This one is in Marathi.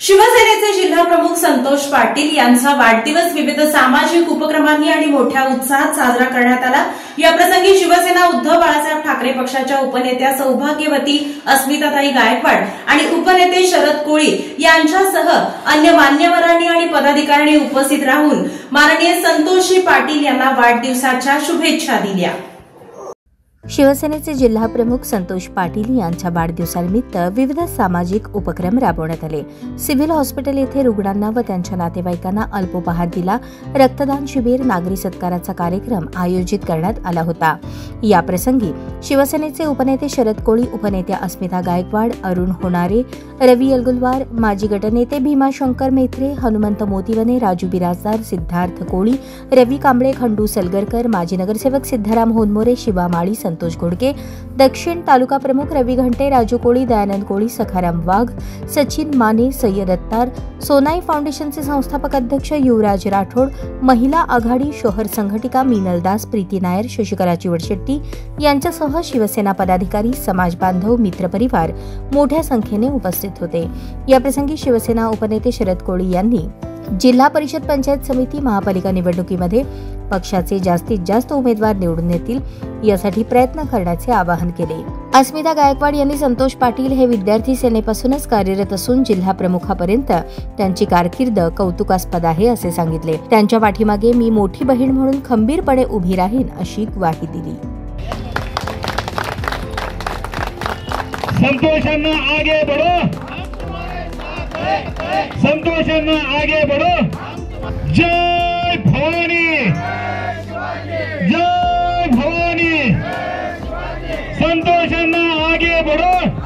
शिवसेनेचे जिल्हा प्रमुख संतोष पाटील यांचा वाढदिवस विविध सामाजिक उपक्रमांनी आणि मोठ्या उत्साहात साजरा करण्यात आला। याप्रसंगी शिवसेना उद्धव बाळासाहेब ठाकरे पक्षाच्या उपनेत्या सौभाग्यवती अस्मिताताई गायकवाड आणि उपनेते शरद कोळी यांच्यासह अन्य मान्यवरांनी आणि पदाधिकाऱ्यांनी उपस्थित राहून माननीय संतोषजी पाटील यांना वाढदिवसाच्या शुभेच्छा दिल्या। शिवसेनेचे जिल्हा प्रमुख संतोष पाटील यांच्या वाढदिवसानिमित्त विविध सामाजिक उपक्रम राबवण्यात आले। सिव्हिल हॉस्पिटल येथे रुग्णांना व त्यांच्या नातेवाईकांना अल्पोपहार दिला, रक्तदान शिबिर, नागरी सत्काराचा कार्यक्रम आयोजित करण्यात आला होता। या प्रसंगी शिवसेनेचे उपनेते शरद कोळी, उपनेत्या अस्मिता गायकवाड, अरुण होणारे, रवी यलगुलवार, माजी गटनेते भीमाशंकर मेत्रे, हनुमंत मोतीवने, राजू बिराजदार, सिद्धार्थ कोळी, रवी कांबळे, खंडू सलगरकर, माजी नगरसेवक सिद्धाराम होनमोरे, शिवा माळी, संतोष घोडके, दक्षिण तालुका प्रमुख रवी घंटे, राजू कोळी, दयानंद कोळी, सखाराम वाघ, सचिन माने, सय्यद अत्तार, सोनाई फाउंडेशनचे संस्थापक अध्यक्ष युवराज राठोड, महिला आघाडी शोहर संघटिका मीनल दास, प्रीती नायर, शशिकला चिवडशेट्टी यांच्यासह शिवसेना पदाधिकारी, समाज बांधव, मित्रपरिवार मोठ्या संख्येने उपस्थित होते। याप्रसंगी शिवसेना उपनेते शरद कोळी यांनी जिल्हा परिषद, पंचायत समिती, महापालिका निवडणुकीमध्ये पक्षाचे जास्तीत जास्त उमेदवार निवडून येतील यासाठी प्रयत्न करण्याचे आवाहन केले। अस्मिता गायकवाड यांनी संतोष पाटील हे विद्यार्थी सेनेपासूनच कार्यरत असून जिल्हा प्रमुखापर्यंत त्यांची कारकीर्द कौतुकास्पद आहे असे सांगितले। त्यांच्या पाठीमागे मी मोठी बहीण म्हणून खंबीरपणे उभी राहीन अशी ग्वाही दिली। संतोषांना आगे बढ़ो, संतोषांना आगे बढ़ो। जय भवानी, जय भवानी। संतोषांना आगे बढ़ो।